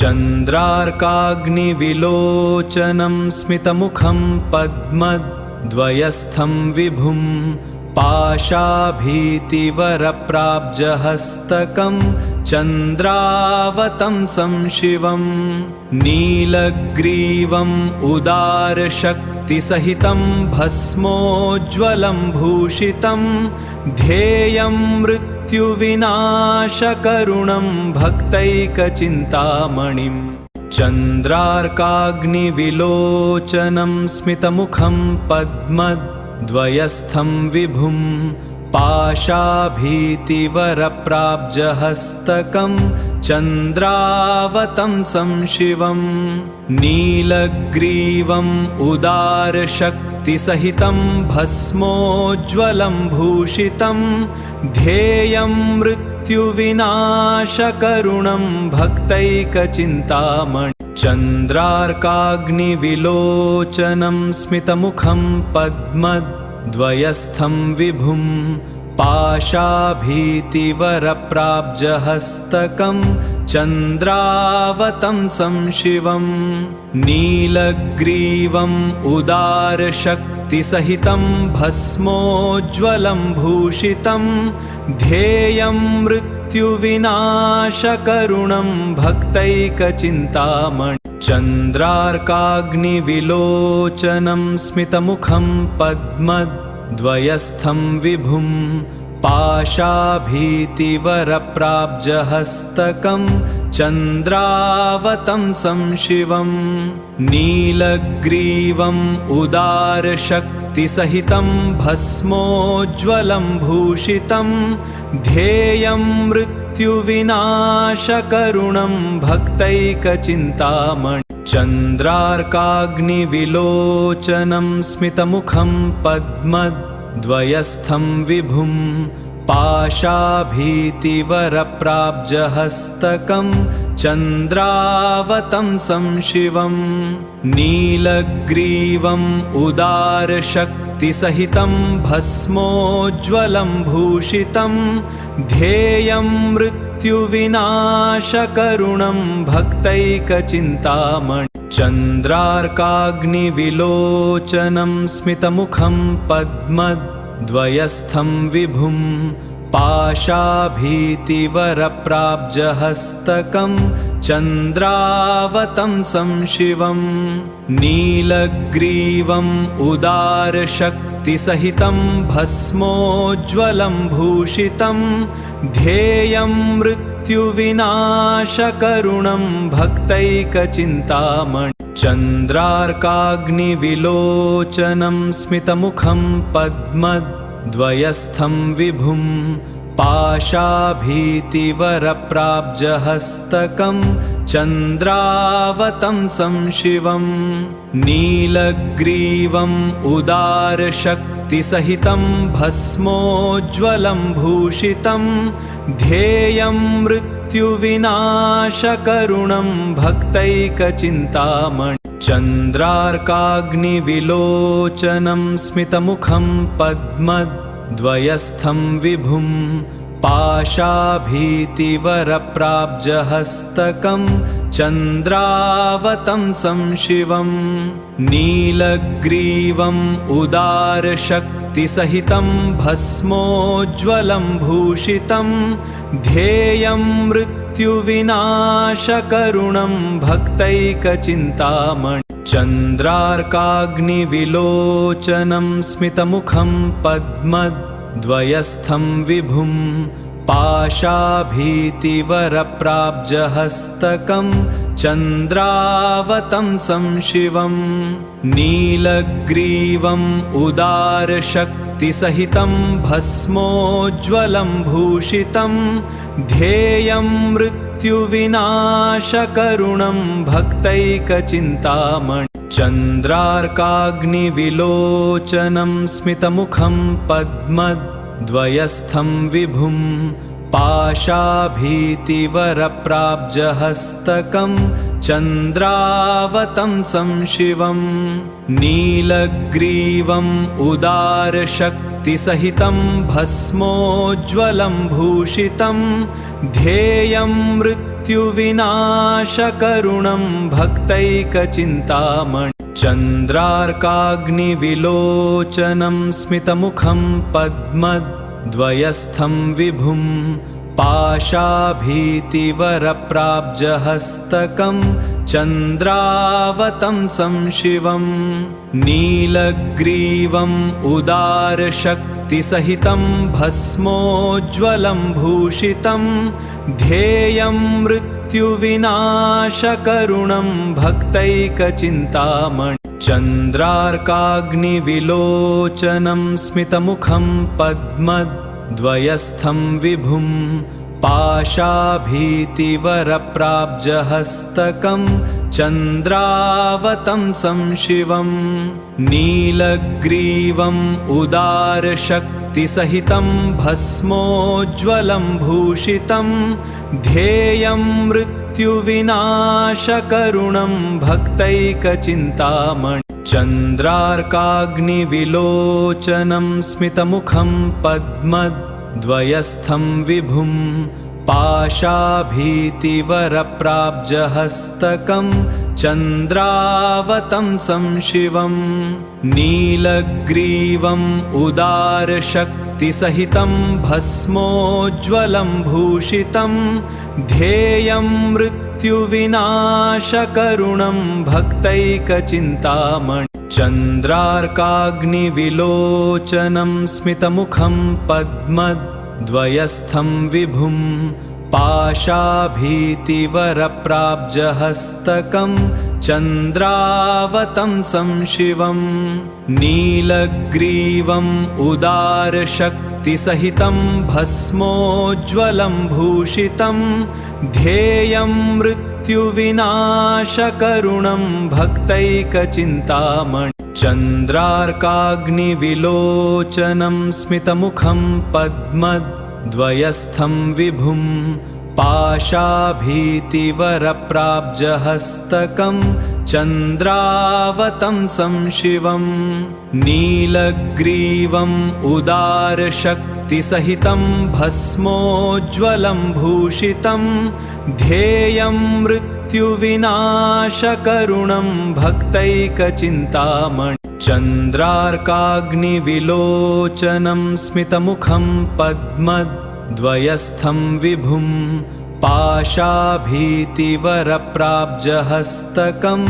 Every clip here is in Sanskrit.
चन्द्रार्काग्निविलोचनं स्मितमुखं पद्मद्वयस्थं विभुं पाशाभीतिवरप्राब्जहस्तकं चन्द्रावतंसं शिवं नीलग्रीवम् उदारशक्तिसहितं भस्मोज्ज्वलं भूषितं ध्येयं मृत्युविनाशकरुणं भक्तैकचिन्तामणिं चन्द्रार्काग्निविलोचनं स्मितमुखं पद्मद्वयस्थं विभुं पाशाभीतिवरप्राब्जहस्तकं चन्द्रावतंसं शिवं नीलग्रीवम् उदारशक्तिसहितं भस्मोज्ज्वलं भूषितं ध्येयं मृत्युविनाशकरुणं भक्तैकचिन्तामणिं चन्द्रार्काग्निविलोचनं स्मितमुखं पद्मद्वयस्थं विभुं पाशाभीतिवरप्राब्जहस्तकं चन्द्रावतंसं शिवं नीलग्रीवम् उदारशक्तिसहितं भस्मोज्ज्वलं भूषितं ध्येयं मृत्युविनाशकरुणं भक्तैकचिन्तामणिं चन्द्रार्काग्निविलोचनं स्मितमुखं पद्मद्वयस्थं विभुं पाशाभीतिवरप्राब्जहस्तकं चन्द्रावतंसं शिवं नीलग्रीवम् उदारशक्तिसहितं भस्मोज्ज्वलं भूषितं ध्येयं मृत्युविनाशकरुणं भक्तैकचिन्तामणिं चन्द्रार्काग्निविलोचनं स्मितमुखं पद्मद्वयस्थं विभुं पाशाभीतिवरप्राब्जहस्तकं चन्द्रावतंसं शिवं नीलग्रीवम् उदारशक्तिसहितं भस्मोज्ज्वलं भूषितं ध्येयं मृत्युविनाशकरुणं भक्तैकचिन्तामणिं चन्द्रार्काग्निविलोचनं स्मितमुखं पद्मद्वयस्थं विभुं पाशाभीतिवरप्राब्जहस्तकं चन्द्रावतंसं शिवं नीलग्रीवम् उदारशक्तिसहितं भस्मोज्ज्वलं भूषितं ध्येयं मृत्युविनाशकरुणं भक्तैकचिन्तामणिं चन्द्रार्काग्निविलोचनं स्मितमुखं पद्मद्वयस्थं विभुं पाशाभीतिवरप्राब्जहस्तकं चन्द्रावतंसं शिवं नीलग्रीवम् उदारशक्तिसहितं भस्मोज्ज्वलं भूषितं ध्येयं मृत्युविनाशकरुणं भक्तैकचिन्तामणिं चन्द्रार्काग्निविलोचनं स्मितमुखं पद्मद्वयस्थं विभुं पाशाभीतिवरप्राब्जहस्तकं चन्द्रावतंसं शिवं नीलग्रीवम् उदारशक्तिसहितं भस्मोज्ज्वलं भूषितं ध्येयं मृत्युविनाशकरुणं भक्तैकचिन्तामणिं चन्द्रार्काग्निविलोचनं स्मितमुखं पद्मद्वयस्थं विभुं पाशाभीतिवरप्राब्जहस्तकं चन्द्रावतंसं शिवं नीलग्रीवम् उदारशक्तिसहितं भस्मोज्ज्वलं भूषितं ध्येयं मृत्युविनाशकरुणं भक्तैकचिन्तामणिं चन्द्रार्काग्निविलोचनं स्मितमुखं पद्मद्वयस्थं विभुं पाशाभीतिवरप्राब्जहस्तकं चन्द्रावतंसं शिवं नीलग्रीवम् उदारशक्तिसहितं भस्मोज्ज्वलं भूषितं ध्येयं मृत्युविनाशकरुणं मृत्युविनाशकरुणं भक्तैकचिन्तामणिं चन्द्रार्काग्निविलोचनं स्मितमुखं पद्मद्वयस्थं विभुं पाशाभीतिवरप्राब्जहस्तकं चन्द्रावतंसं शिवं नीलग्रीवम् उदारशक्तिसहितं भस्मोज्ज्वलं भूषितं ध्येयं मृत्युविनाशकरुणं भक्तैकचिन्तामणिं चन्द्रार्काग्निविलोचनं स्मितमुखं पद्मद्वयस्थं विभुं पाशाभीतिवरप्राब्जहस्तकं चन्द्रावतंसं शिवं नीलग्रीवम् उदारशक्तिसहितं भस्मोज्ज्वलं भूषितं ध्येयं मृत्युविनाशकरुणं भक्तैकचिन्तामणिं चन्द्रार्काग्निविलोचनं स्मितमुखं पद्मद्वयस्थं विभुं पाशाभीतिवरप्राब्जहस्तकं चन्द्रावतंसं शिवं नीलग्रीवम् उदारशक्तिसहितं भस्मोज्ज्वलं भूषितं ध्येयं मृत्युविनाशकरुणं भक्तैकचिन्तामणिं चन्द्रार्काग्निविलोचनं स्मितमुखं पद्मद्वयस्थं विभुं पाशाभीतिवरप्राब्जहस्तकं चन्द्रावतंसं शिवं नीलग्रीवम् उदारशक्तिसहितं भस्मोज्ज्वलं भूषितं ध्येयं मृत्युविनाशकरुणं भक्तैकचिन्तामणिं चन्द्रार्काग्निविलोचनं स्मितमुखं पद्मद्वयस्थं विभुं पाशाभीतिवरप्राब्जहस्तकं चन्द्रावतंसं शिवं नीलग्रीवम् उदारशक्तिसहितं भस्मोज्ज्वलं भूषितं ध्येयं मृत्युविनाशकरुणं भक्तैकचिन्तामणिं चन्द्रार्काग्निविलोचनं स्मितमुखं पद्मद्वयस्थं विभुं पाशाभीतिवरप्राब्जहस्तकं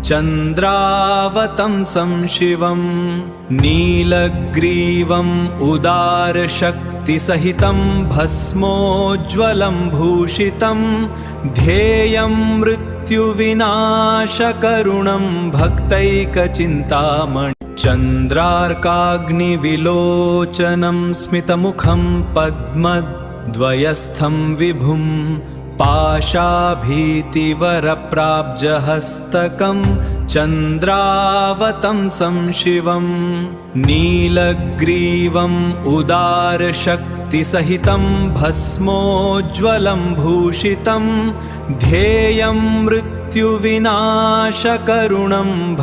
चन्द्रावतंसं शिवं नीलग्रीवम् उदारशक्तिसहितं भस्मोज्ज्वलं भूषितं ध्येयं मृत्युविनाशकरुणं भक्तैकचिन्तामणिं चन्द्रार्काग्निविलोचनं स्मितमुखं पद्मद्वयस्थं विभुं पाशाभीतिवरप्राब्जहस्तकं चन्द्रावतंसं शिवं नीलग्रीवम् उदारशक्तिसहितं भस्मोज्ज्वलं भूषितं ध्येयं मृत्युविनाशकरुणं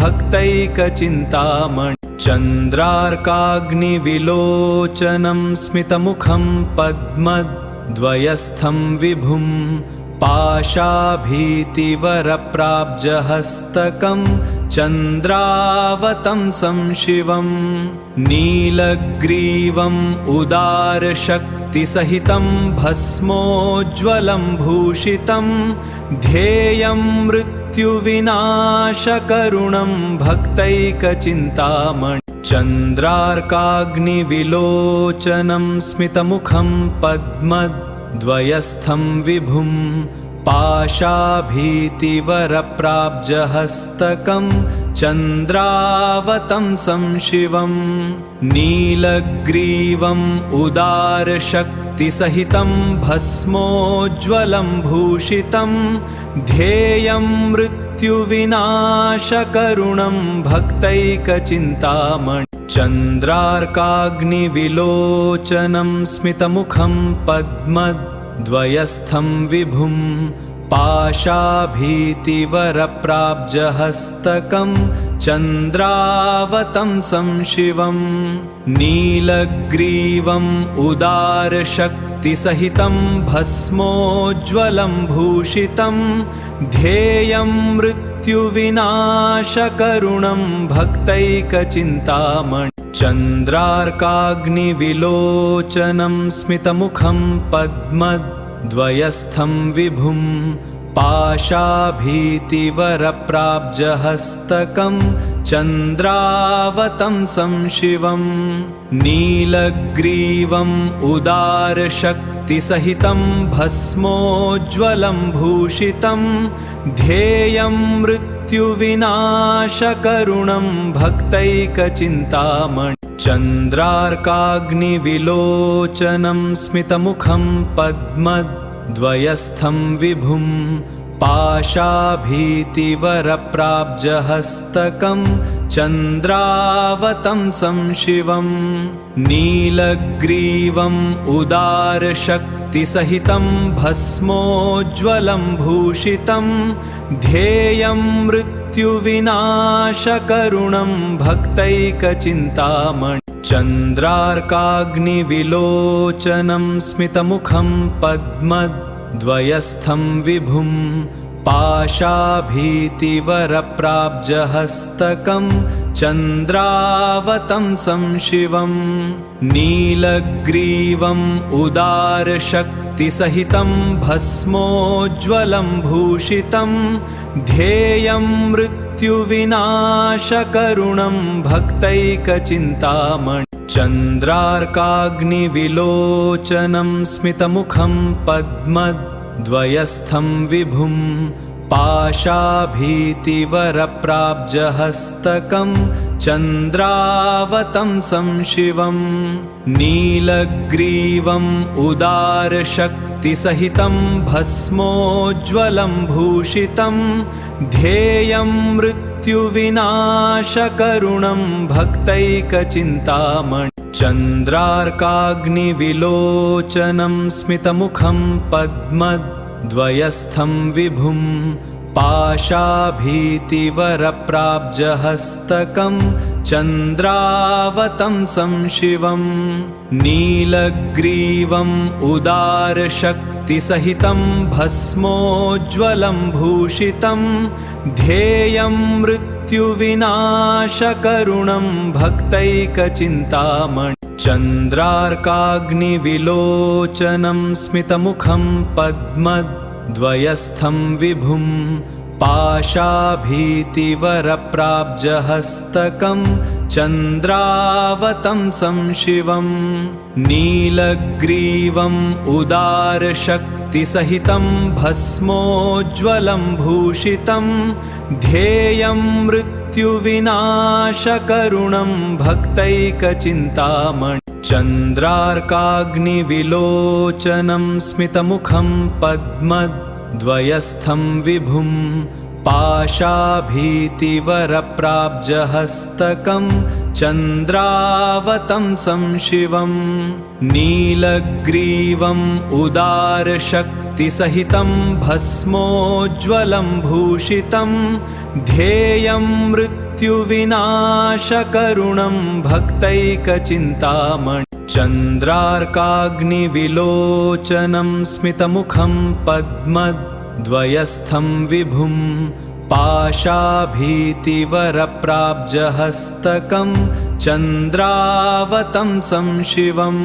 भक्तैकचिन्तामणिं चन्द्रार्काग्निविलोचनं स्मितमुखं पद्मद्वयस्थं विभुं पाशाभीतिवरप्राब्जहस्तकं चन्द्रावतंसं शिवं नीलग्रीवम् उदारशक्तिसहितं भस्मोज्ज्वलं भूषितं ध्येयं मृत्युविनाशकरुणं भक्तैकचिन्तामणिं चन्द्रार्काग्निविलोचनं स्मितमुखं पद्मद्वयस्थं विभुं पाशाभीतिवरप्राब्जहस्तकं चन्द्रावतंसं शिवं नीलग्रीवम् उदारशक्तिसहितं भस्मोज्ज्वलं भूषितं ध्येयं मृत्युविनाशकरुणं भक्तैकचिन्तामणिं चन्द्रार्काग्निविलोचनं स्मितमुखं पद्मद्वयस्थं विभुं पाशाभीतिवरप्राब्जहस्तकं चन्द्रावतंसं शिवं नीलग्रीवम् उदारशक्तिसहितं नीलग्रीवमुदारशक्तिसहितं भस्मोज्ज्वलं भूषितं ध्येयं मृत्युविनाशकरुणं भक्तैकचिन्तामणिं चन्द्रार्काग्निविलोचनं स्मितमुखं पद्मद्वयस्थं विभुं पाशाभीतिवरप्राब्जहस्तकं चन्द्रावतंसं शिवं नीलग्रीवम् उदारशक्तिसहितं भस्मोज्ज्वलं भूषितं ध्येयं मृत्युविनाशकरुणं भक्तैकचिन्तामणिं चन्द्रार्काग्निविलोचनं स्मितमुखं पद्मद्वयस्थं विभुं पाशाभीतिवरप्राब्जहस्तकं चन्द्रावतंसं शिवं नीलग्रीवम् उदारशक्तिसहितं भस्मोज्ज्वलं भूषितं ध्येयं मृत्युविनाशकरुणं भक्तैकचिन्तामणिं चन्द्रार्काग्निविलोचनं स्मितमुखं पद्मद्वयस्थं विभुं पाशाभीतिवरप्राब्जहस्तकं चन्द्रावतंसं शिवं नीलग्रीवम् उदारशक्तिसहितं भस्मोज्ज्वलं भूषितं ध्येयं मृत्युविनाशकरुणं भक्तैकचिन्तामणिं चन्द्रार्काग्निविलोचनं स्मितमुखं पद्मद्वयस्थं विभुं पाशाभीतिवरप्राब्जहस्तकं चन्द्रावतंसं शिवं नीलग्रीवम् उदारशक्तिसहितं भस्मोज्ज्वलं भूषितं ध्येयं मृत्युविनाशकरुणं भक्तैकचिन्तामणिं चन्द्रार्काग्निविलोचनं स्मितमुखं पद्मद्वयस्थं विभुं पाशाभीतिवरप्राब्जहस्तकं चन्द्रावतंसं शिवं नीलग्रीवम् उदारशक्तिसहितं भस्मोज्ज्वलं भूषितं ध्येयं मृत्युविनाशकरुणं भक्तैकचिन्तामणिं चन्द्रार्काग्निविलोचनं स्मितमुखं पद्मद्वयस्थं विभुं पाशाभीतिवरप्राब्जहस्तकं चन्द्रावतंसं शिवं नीलग्रीवम् उदारशक्तिसहितं भस्मोज्ज्वलं भूषितं ध्येयं मृत्युविनाशकरुणं भक्तैकचिन्तामणिं चन्द्रार्काग्निविलोचनं स्मितमुखं पद्मद्वयस्थं विभुं पाशाभीतिवरप्राब्जहस्तकं चन्द्रावतंसं शिवं नीलग्रीवम् उदारशक्तिसहितं भस्मोज्ज्वलं भूषितं ध्येयं मृत्युविनाशकरुणं भक्तैकचिन्तामणिं चन्द्रार्काग्निविलोचनं स्मितमुखं पद्मद्वयस्थं विभुं पाशाभीतिवरप्राब्जहस्तकं चन्द्रावतंसं शिवं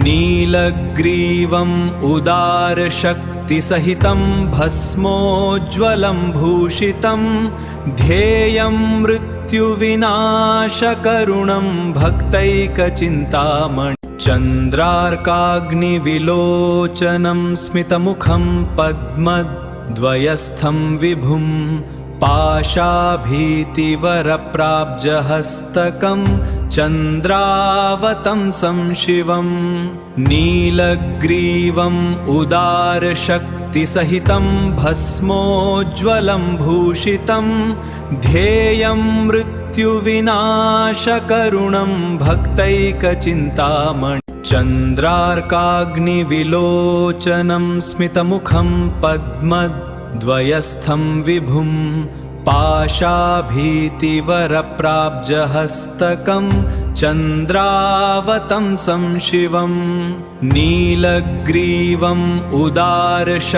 नीलग्रीवम् उदारशक्तिसहितं भस्मोज्ज्वलं भूषितं ध्येयं मृत्युविनाशकरुणं भक्तैकचिन्तामणिं चन्द्रार्काग्निविलोचनं स्मितमुखं पद्मद्वयस्थं विभुं पाशाभीतिवरप्राब्जहस्तकं चन्द्रावतंसं शिवं नीलग्रीवम् उदारशक्तिसहितं भस्मोज्ज्वलं भूषितं ध्येयं मृत्युविनाशकरुणं भक्तैकचिन्तामणिं चन्द्रार्काग्निविलोचनं स्मितमुखं पद्मद्वयस्थं विभुं पाशाभीतिवरप्राब्जहस्तकं चन्द्रावतंसं शिवं नीलग्रीवम् उदारशक्तिसहितं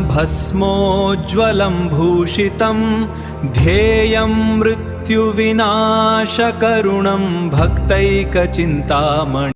भस्मोज्ज्वलं भूषितं ध्येयं मृत्युविनाशकरुणं भक्तैकचिन्तामणिम्